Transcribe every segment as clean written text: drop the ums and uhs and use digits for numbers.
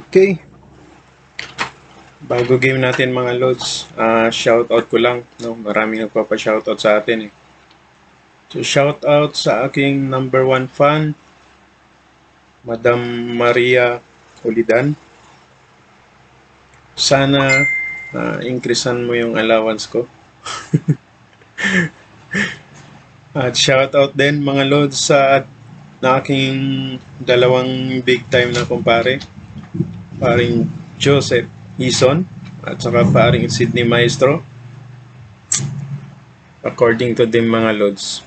Okay. Bago game natin mga lods, shoutout ko lang. No? Maraming nagpapa-shoutout sa atin eh. So shoutout sa aking number 1 fan, Madam Maria Ulidan. Sana increasean mo yung allowance ko. At shoutout din mga lods sa aking dalawang big time na kumpare, paring Joseph Ison at saka paring Sydney Maestro. According to them mga lods,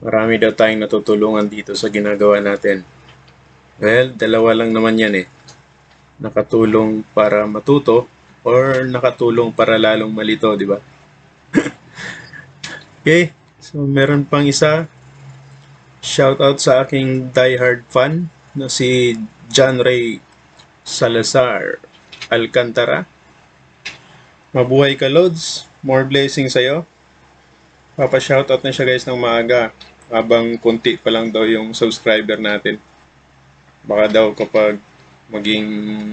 marami daw tayong natutulungan dito sa ginagawa natin. Well, dalawa lang naman yan eh. Nakatulong para matuto or nakatulong para lalong malito, di ba? Okay, so meron pang isa. Shoutout sa aking diehard fan na si John Ray Salazar Alcantara. Mabuhay ka lods, more blessings sa'yo. Papa-shoutout na siya guys ng maaga habang konti pa lang daw yung subscriber natin. Baka daw kapag maging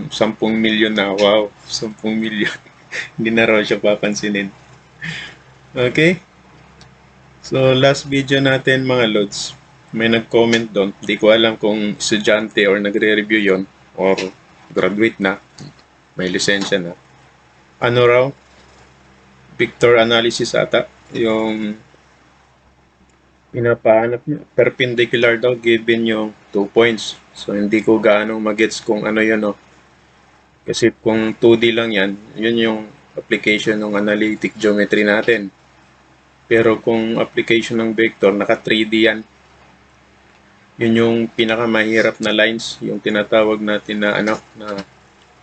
10 milyon na, wow, 10 milyon. Hindi na raw siya papansinin. Okay? So last video natin mga lods, may nag-comment doon. Hindi ko alam kung estudyante or nagre-review yon or graduate na, may lisensya na. Ano raw? Vector analysis ata. Yung pinapahanap niya. Perpendicular daw given yung 2 points. So hindi ko gaano magets kung ano yun. No? Kasi kung 2D lang yan, yun yung application ng analytic geometry natin. Pero kung application ng vector, naka 3D yan. Yun yung pinakamahirap na lines, yung tinatawag natin na na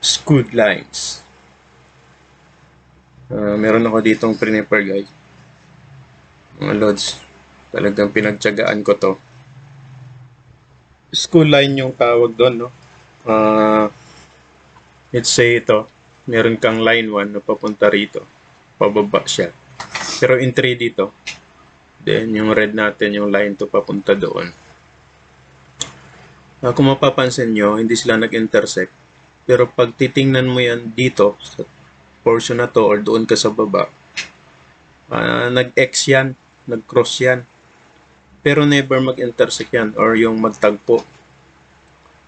skewed lines. Meron ako ditong prepare guys. Mga lods, talagang pinagtiyagaan ko to. Skewed line yung tawag doon, no? Let's say ito, meron kang line 1 na papunta rito. Pababa siya. Pero in 3 dito, then yung red natin, yung line to papunta doon. Kung mapapansin nyo, hindi sila nag-intersect. Pero pag titingnan mo yan dito, sa portion na to, or doon ka sa baba, nag-X yan, nag-cross yan. Pero never mag-intersect yan, or yung magtagpo.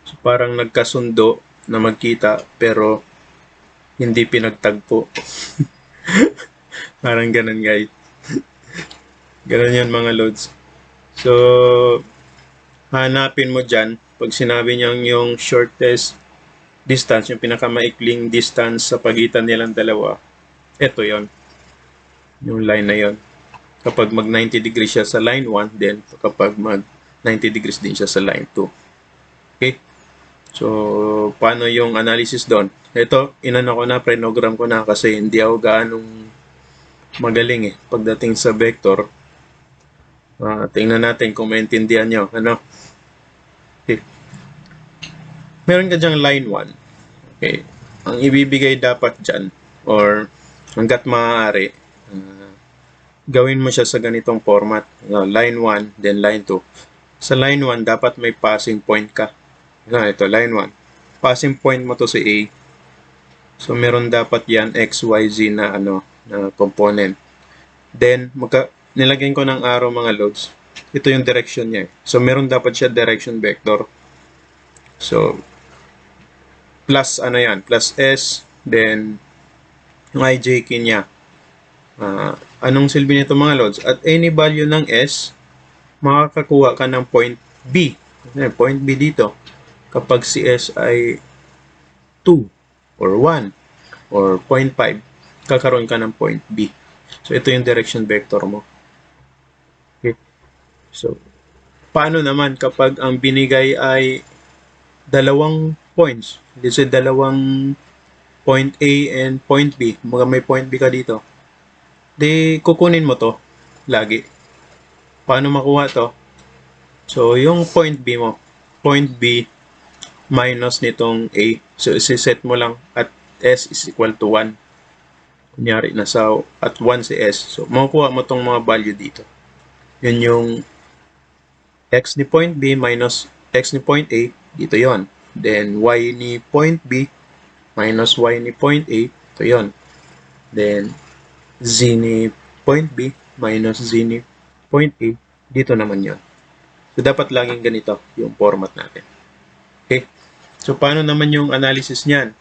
So parang nagkasundo na magkita, pero hindi pinagtagpo. Parang ganun guys. Ganun yan mga loads. So, hanapin mo dyan. Pag sinabi niyang yung shortest distance, yung pinakamaikling distance sa pagitan nilang dalawa, ito yon, yung line na yon. Kapag mag 90 degrees siya sa line 1, then kapag mag 90 degrees din siya sa line 2. Okay? So, paano yung analysis doon? Ito, inano ko na, prenogram ko na kasi hindi ako gaanong magaling eh pagdating sa vector. Tingnan natin kung maintindihan nyo. Ano? Okay. Meron ka dyang line 1. Okay. Ang ibibigay dapat dyan, or hanggat maaari, gawin mo siya sa ganitong format. Line 1, then line 2. Sa line 1, dapat may passing point ka. Ito, line 1. Passing point mo to sa A. So, meron dapat yan X, Y, Z na, na component. Then, nilagyan ko ng arrow mga loads. Ito yung direction niya. So, meron dapat siya direction vector. So, plus yan, plus S, then yung ijk niya. Anong silbi nito mga loads? At any value ng S, makakakuha ka ng point B. Point B dito. Kapag si S ay 2 or 1 or 0.5, kakaroon ka ng point B. So, ito yung direction vector mo. Okay. So, paano naman kapag ang binigay ay dalawang points? Let's say, dalawang point A and point B. May point B ka dito. Di, kukunin mo to lagi. Paano makuha to? So, yung point B mo, point B minus nitong A. So, isi-set mo lang at S is equal to 1. Kunyari, nasa at 1 si S. So, makukuha mo tong mga value dito. Yun yung X ni point B minus X ni point A. Dito yon. Then, Y ni point B minus Y ni point A. Ito yon. Then, Z ni point B minus Z ni point A. Dito naman yon. So, dapat laging ganito yung format natin. Okay? So, paano naman yung analysis niyan?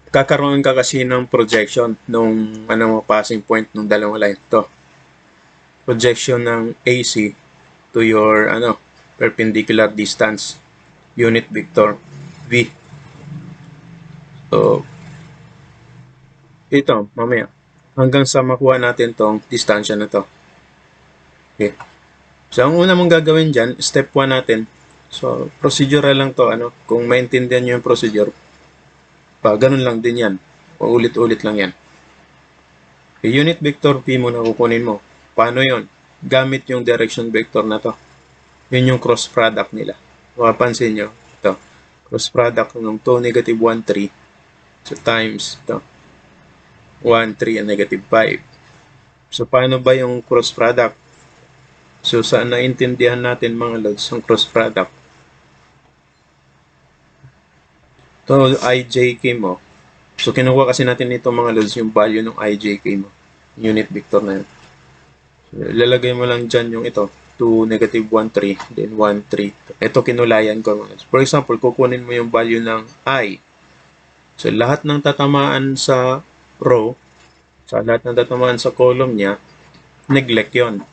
Kakaroon ka kasi ng projection nung passing point ng dalawang line. Ito. Projection ng AC to your perpendicular distance unit vector V. So, ito, mamaya. Hanggang sa makuha natin tong distansya na to. Okay. So, ang una mong gagawin dyan, step 1 natin. So, procedural lang to. Kung maintindihan nyo yung procedure, ganun lang din yan. Ulit-ulit lang yan. Okay, unit vector P muna kukunin mo. Paano yon? Gamit yung direction vector na to. Yun yung cross product nila. Mapapansin nyo, ito. Cross product ng 2, negative 1, 3. So, times ito. 1, 3, and negative 5. So, paano ba yung cross product? So, saan naintindihan natin mga loads ang cross product? Ito, IJK mo. So, kinuha kasi natin ito mga loads, yung value ng IJK mo. Unit vector na yun. So, lalagay mo lang dyan yung ito. 2, negative 1, 3. Then 1, 3. Ito, kinulayan ko. For example, kukunin mo yung value ng I. So, lahat ng tatamaan sa row, sa lahat ng tatamaan sa column niya, neglect yon.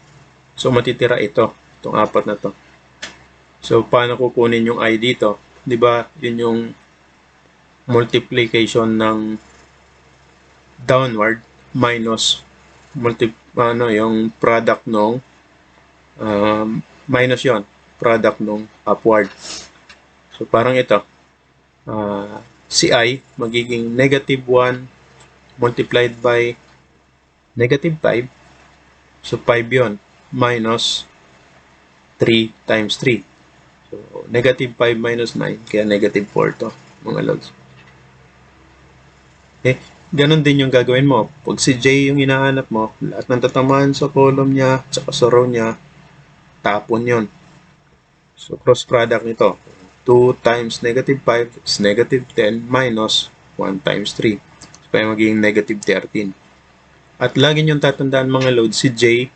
So, matitira ito. Itong apat na to. So, paano kukunin yung I dito? Diba, yun yung multiplication ng downward minus yung product nung minus yon, product nung upward. So parang ito, si I magiging negative 1 multiplied by negative 5. So 5 yon minus 3 times 3. So negative 5 minus 9, kaya negative 4 to mga lods. Okay, ganon din yung gagawin mo. Pag si J yung hinahanap mo, lahat ng tatamaan sa column niya, tsaka sa row niya, tapon yon. So, cross product nito. 2 times negative 5 is negative 10 minus 1 times 3. So, kaya magiging negative 13. At lagi nyo tatandaan mga load, si J,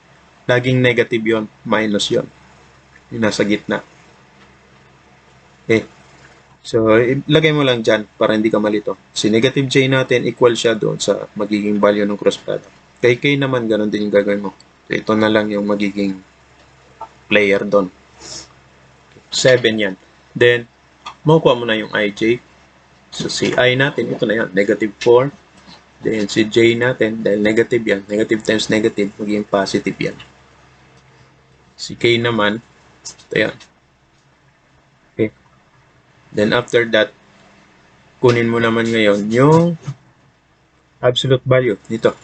laging negative yon, minus yon. Yung nasa gitna. Okay. So, ilagay mo lang dyan para hindi ka malito. Si negative J natin equal siya doon sa magiging value ng cross product. Kay K naman, ganun din yung gagawin mo. So, ito na lang yung magiging player doon. 7 yan. Then, makukuha mo na yung IJ. So, si I natin, ito na yan, negative 4. Then, si J natin, dahil negative yan, negative times negative, magiging positive yan. Si K naman, ito yan. Okay. Then, after that, kunin mo naman ngayon yung absolute value nito.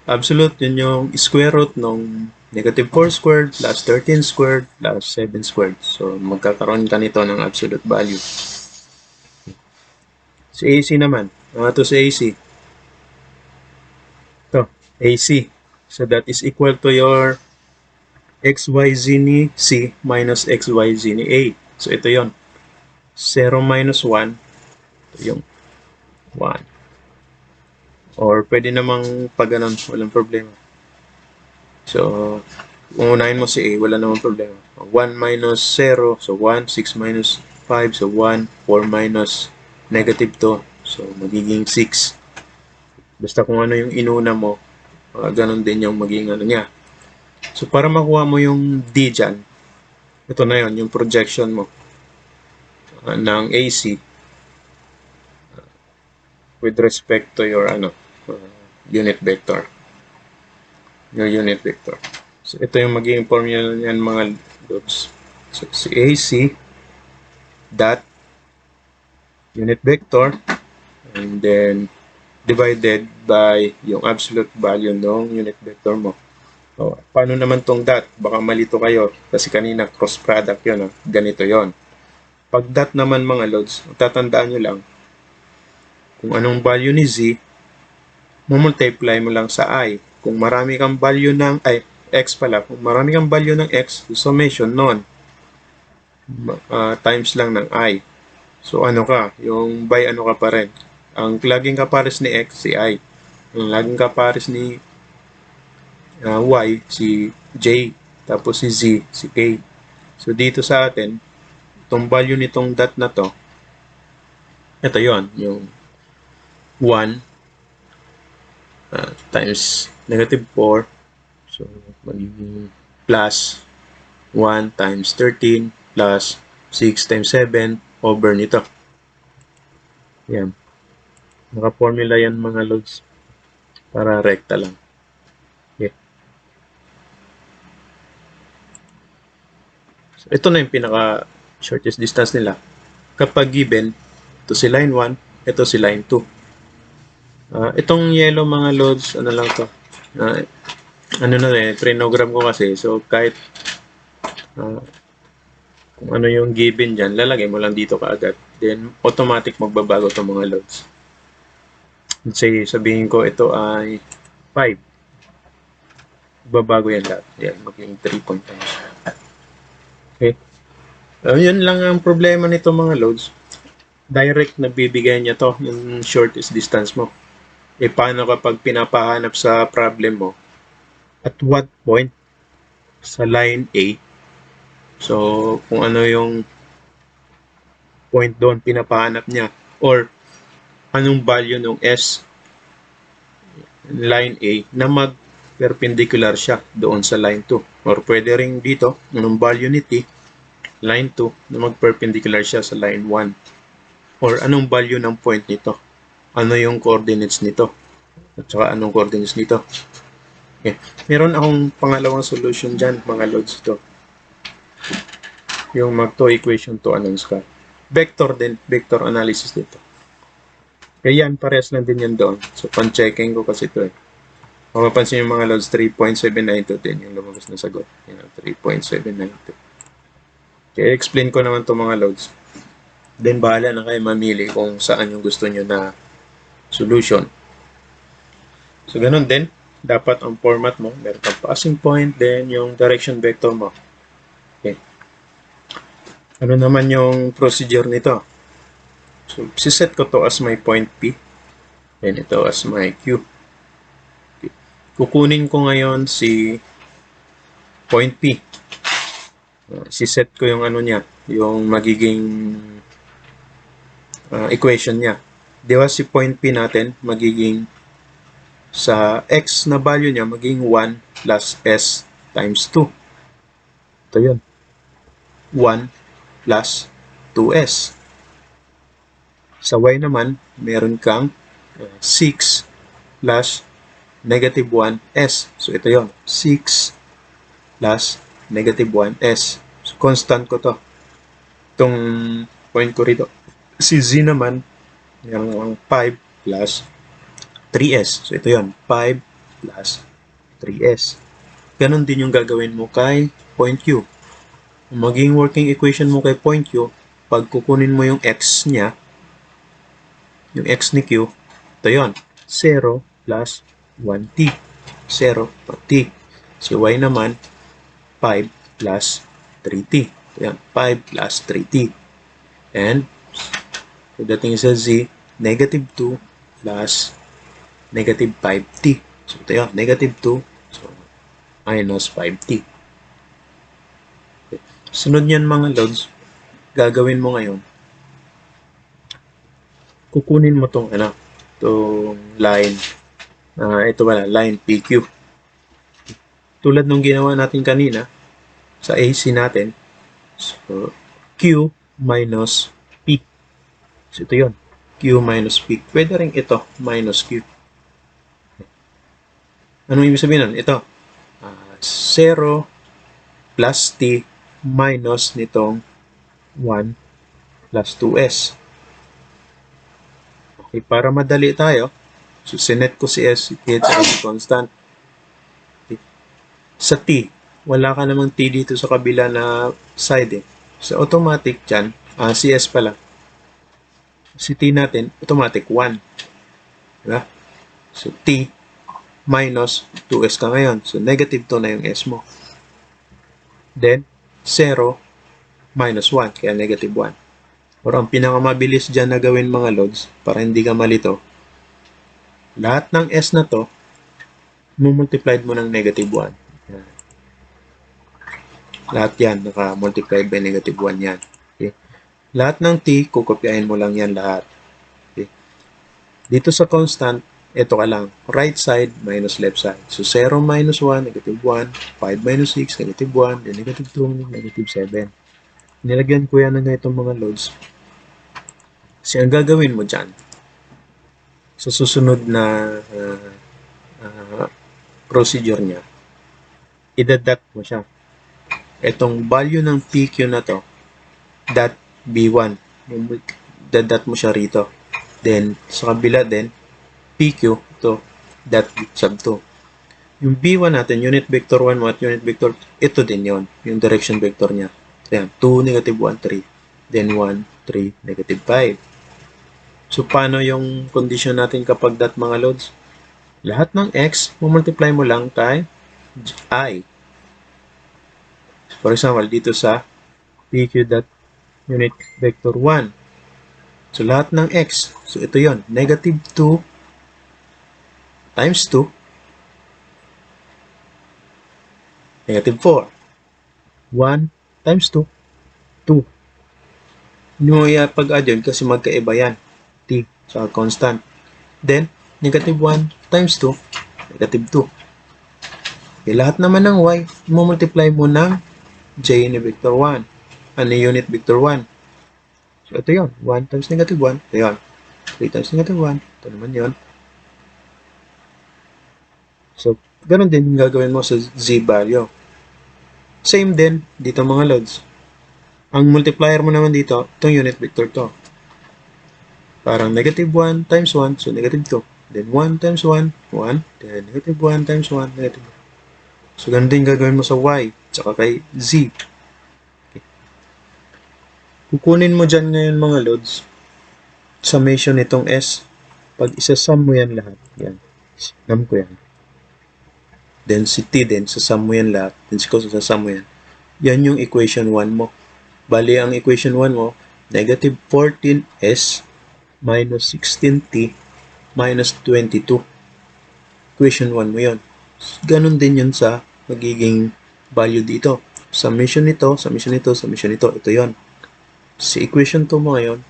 Absolute, yun yung square root ng negative 4 squared plus 13 squared plus 7 squared. So, magkakaroon ka nito ng absolute value. Si AC naman. Ito si AC. Ito, AC. So, that is equal to your XYZ ni C minus XYZ ni A. So, ito yon. 0 minus 1. Ito yung 1. Or pwede namang pag ganun, walang problema. So, kung unahin mo si A, wala namang problema. 1 minus 0, so 1. 6 minus 5, so 1. 4 minus negative 2, so magiging 6. Basta kung ano yung inuna mo, ganun din yung magiging ano niya. So, para makuha mo yung D dyan, ito na yon, yung projection mo ng AC with respect to your unit vector. Your unit vector. So, ito yung magiging formula niyan mga loads. So, si AC dot unit vector and then divided by yung absolute value ng unit vector mo. O, paano naman tong dot? Baka malito kayo. Kasi kanina cross product yun. Ganito yon. Pag dot naman mga loads, tatandaan nyo lang, kung anong value ni z, multiply mo lang sa I. Kung marami kang value ng, x pala. Kung marami kang value ng x, summation nun. Times lang ng I. So ano ka, yung by ano ka pa rin. Ang laging kapares ni x, si I. Ang laging kapares ni y, si j. Tapos si z, si k. So dito sa atin, itong value nitong dot na to, ito yon yung 1 times negative 4. So magiging plus 1 times 13 plus 6 times 7 over nito. Yan. Naka-formula yan mga loads. Para rekta lang. Okay. So, ito na yung pinaka shortest distance nila. Kapag given, ito si line 1, ito si line 2. Itong yellow mga loads, ano lang to. Ano na rin, trinogram ko kasi. So, kahit kung ano yung given dyan, lalagay mo lang dito kaagad. Then, automatic magbabago itong mga loads. Let's say, sabihin ko ito ay 5. Babago yan lahat. Yan, magiging 3.5. Okay. Yun lang ang problema nito mga loads. Direct na bibigay niya to, yung shortest distance mo. Paano kapag pinapahanap sa problem mo? At what point sa line A? So, kung ano yung point doon pinapahanap niya or anong value ng S line A na mag-perpendicular siya doon sa line 2. Or pwede rin dito, anong value ni T line 2 na mag-perpendicular siya sa line 1. Or anong value ng point nito? Ano yung coordinates nito? At saka anong coordinates nito? Okay. Meron akong pangalawang solution dyan, mga loads ito. Yung mag-2 equation to announce ka. Vector din, vector analysis dito. Kaya yan, parehas lang din yan doon. So, pan-checking ko kasi ito eh. Mapapansin yung mga loads, 3.792 din yung lumabas na sagot. Yan, 3.792. Kaya explain ko naman to mga loads. Then, bahala na kayo mamili kung saan yung gusto nyo na solution. So, ganun din. Dapat ang format mo, meron kang passing point, then yung direction vector mo. Okay. Ano naman yung procedure nito? So, siset ko to as my point P. Then ito as my Q. Okay. Kukunin ko ngayon si point P. Siset ko yung ano niya, yung magiging equation niya. Di ba si point P natin, magiging sa x na value niya, magiging 1 plus s times 2. Ito yun. 1 plus 2s. Sa y naman, meron kang 6 plus negative 1s. So, ito yon 6 plus negative 1s. So, constant ko to. Itong point ko rito. Si z naman, yung 5 plus 3s. So, ito yon 5 plus 3s. Ganon din yung gagawin mo kay point Q. Maging working equation mo kay point Q, pag kukunin mo yung x niya, yung x ni Q, ito yun, 0 plus 1t. 0 t. Si y naman, 5 plus 3t. Ito yan, 5 plus 3t. And, pagdating sa z, negative 2 plus negative 5t. So, ito yun, negative 2, so, minus 5t. Okay. Sunod yan mga loads, gagawin mo ngayon, kukunin mo tong line, ito wala, line PQ. Tulad nung ginawa natin kanina, sa AC natin, so, Q minus P. So, ito yun, Q minus P. Pwede rin ito, minus Q. Anong ibig sabihin nun? Ito, 0 plus T minus nitong 1 plus 2S. Okay, para madali tayo, so sinet ko si S, hit as constant. Okay. Sa T, wala ka namang T dito sa kabila na side eh. Sa automatic dyan, CS pala. Si T natin, automatic 1. Diba? So T minus 2S ka ngayon. So negative 2 na yung S mo. Then, 0 minus 1, kaya negative 1. Or ang pinakamabilis dyan na gawin mga lods, para hindi ka malito, lahat ng S na to, multiplied mo ng negative 1. Yan. Lahat yan, naka-multiplied by negative 1 yan. Okay. Lahat ng T, kukopyahin mo lang yan lahat. Okay. Dito sa constant, ito ka lang, right side minus left side. So 0 minus 1, negative 1, 5 minus 6, negative 1, then negative 2, negative 7. Nilagyan ko yan na itong mga loads. Kasi ang gagawin mo dyan, sa susunod na procedure niya, idadat mo siya. Itong value ng PQ na to, dot B1, dadat mo siya rito. Then, sa kabila din, PQ, to dot sub 2. Yung B1 natin, unit vector 1 mo at unit vector, ito din yon, yung direction vector niya. Ayan, 2, negative 1, 3. Then 1, 3, negative 5. So, paano yung condition natin kapag dot mga loads? Lahat ng x, multiply mo lang kay I. For example, dito sa PQ dot unit vector 1. So, lahat ng x. So, ito yon, negative 2 times 2, negative 4. 1 times 2, 2. Hindi mo pag-add yun kasi magkaiba yan. T, sa constant. Then, negative 1 times 2, negative 2. Okay, lahat naman ng y, multiply mo ng j ni vector 1. Ano unit vector 1? So, ito yun. 1 times negative 1. Ito yun. 3 times negative 1. Ito naman yun. So, ganun din yung gagawin mo sa z value. Same din dito mga loads. Ang multiplier mo naman dito, itong unit vector to. Parang negative 1 times 1, so negative 2. Then 1 times 1, 1. Then negative 1 times 1, negative 1. So, ganun din gagawin mo sa y, tsaka kay z. Okay. Kukunin mo dyan ngayon mga loads, summation nitong s. Pag isa-sum mo yan lahat, yan. Sum ko yan. Then si t din, sasum mo yan lahat. Then si cos, sasum mo yan. Yan yung equation 1 mo. Bali, ang equation 1 mo, negative 14s minus 16t minus 22. Equation 1 mo yun. Ganon din yun sa magiging value dito. Summation nito, summation nito, summation nito. Ito yon. Si equation 2 mo ngayon,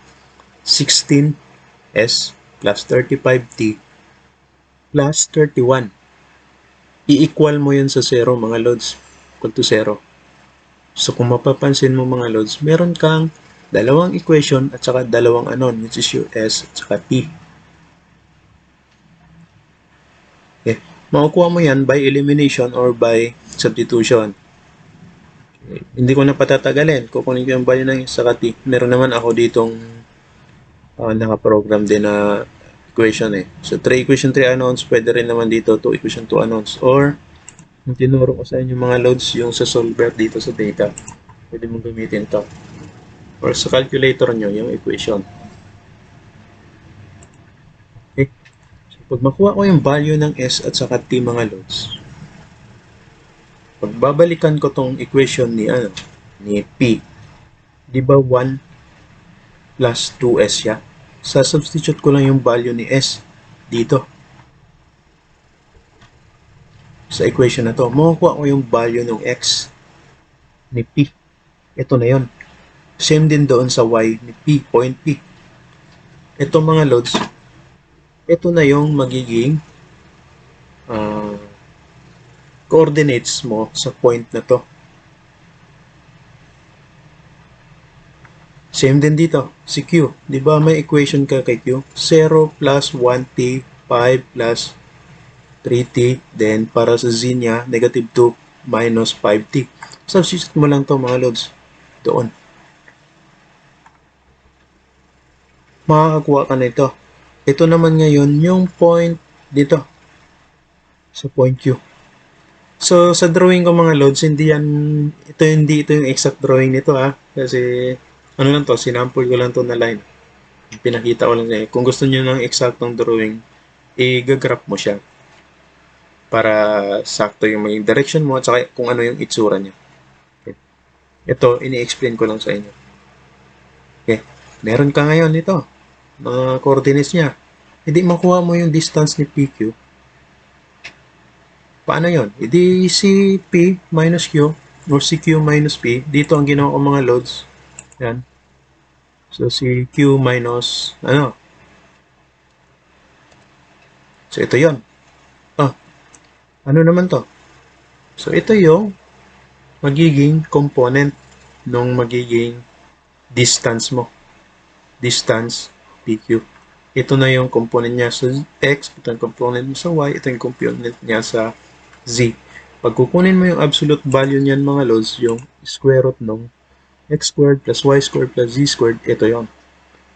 16s plus 35t plus 31. I-equal mo yun sa 0 mga loads. Equal to 0. So kung mapapansin mo mga loads, meron kang dalawang equation at saka dalawang unknown, which is yung s at saka t. Okay. Makukuha mo yan by elimination or by substitution. Okay. Hindi ko na patatagalin. Kukunin ko yung value ng s at t. Meron naman ako ditong nakaprogram din na equation eh. So 3 equation 3 unknowns, pwede rin naman dito 2 equation 2 unknowns. Or yung tinuro ko sa inyo mga loads yung sa solver dito sa data. Pwede mong gamitin to. Or sa calculator nyo, yung equation. Okay. So, pag makuha ko yung value ng S at saka T mga loads, pagbabalikan ko tong equation ni P, di ba 1 plus 2S siya? Sa-substitute ko lang yung value ni S dito. Sa equation na to, makukuha ko yung value ng X ni P. Ito na yon. Same din doon sa y ni P, point P. Ito mga loads, ito na yung magiging coordinates mo sa point na to. Same din dito, si Q. Di ba may equation ka kay Q? 0 plus 1t, 5 plus 3t, then para sa z niya, negative 2 minus 5t. Substitute mo lang to mga loads. Doon. Makakakuha ka nito. Ito naman ngayon yung point dito. Sa point Q. So, sa drawing ko mga loads, hindi ito yung exact drawing nito kasi, ano lang to, sinample ko lang to na line. Pinakita ko lang Kung gusto niyo ng exactong drawing, i-graph mo siya para sakto yung may direction mo at saka kung ano yung itsura niya. Okay. Ito, ini-explain ko lang sa inyo. Okay. Meron ka ngayon nito, mga coordinates niya. Hindi makuha mo yung distance ni PQ. Paano yon? Hindi si P minus Q or si Q minus P. Dito ang ginawa ko mga loads. Yan. So, si Q minus, So, ito yon. Ah, ano naman to? So, ito yung magiging component nung magiging distance mo. Distance PQ. Ito na yung component niya sa X, ito yung component mo sa Y, ito yung component niya sa Z. Pag kukunin mo yung absolute value niyan mga loads, yung square root ng x squared plus y squared plus z squared, ito yon.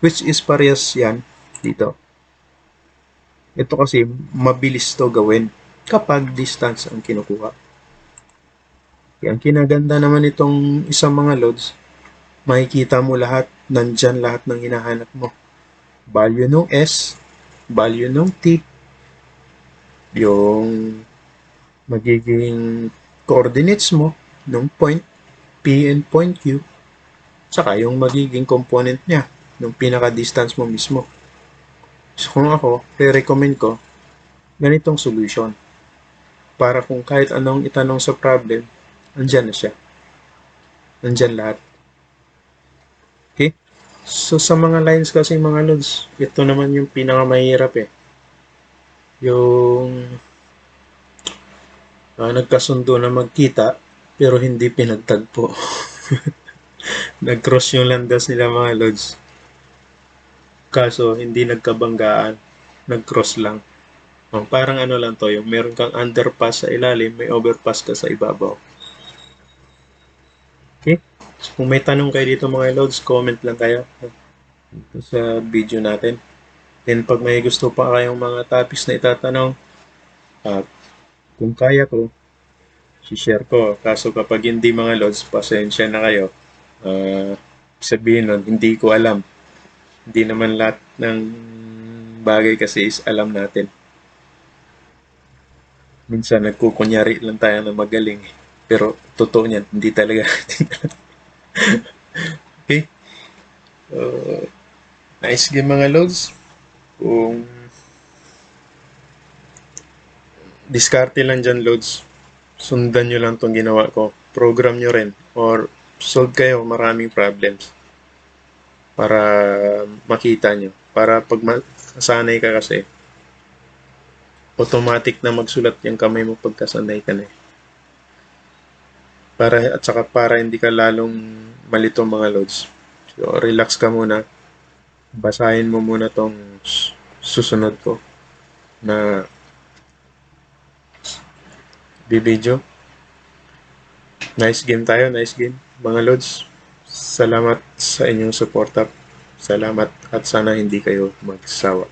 Which is parehas yan dito. Ito kasi mabilis to gawin kapag distance ang kinukuha. Ang kinaganda naman itong isang mga loads, makikita mo lahat, nandyan lahat ng hinahanap mo. Value ng S, value ng T, yung magiging coordinates mo ng point P and point Q, saka yung magiging component niya, ng pinaka-distance mo mismo. So kung ako, recommend ko, ganitong solution. Para kung kahit anong itanong sa problem, andyan na siya. Andyan lahat. Okay? So sa mga lines kasi mga loads, ito naman yung pinakamahirap eh. Yung nagkasundo na magkita, pero hindi pinagtagpo. Nag-cross yung landas nila mga loads. Kaso hindi nagkabanggaan. Nag-cross lang. Parang ano lang to, yung meron kang underpass sa ilalim, may overpass ka sa ibabaw. Okay? So, kung may tanong kayo dito mga loads, comment lang kayo dito sa video natin. Then pag may gusto pa kayong mga topics na itatanong, uh, kung kaya ko, share ko. Kaso kapag hindi mga loads, pasensya na kayo. Sabihin nun, hindi ko alam. Hindi naman lahat ng bagay kasi is alam natin. Minsan nagkukunyari lang tayo na magaling. Pero totoo niyan, hindi talaga natin alam. Okay? Nice game mga loads. Kung diskarte lang dyan loads, sundan nyo lang tong ginawa ko. Program nyo rin or solve kayo maraming problems para makita nyo. Para pag masanay ka kasi, automatic na magsulat yung kamay mo pagkasanay ka na. At saka para hindi ka lalong malito mga loads. So, relax ka muna. Basahin mo muna tong susunod ko na bibidyo. Nice game tayo, nice game. Mga loads, salamat sa inyong suporta. Salamat at sana hindi kayo magsawa.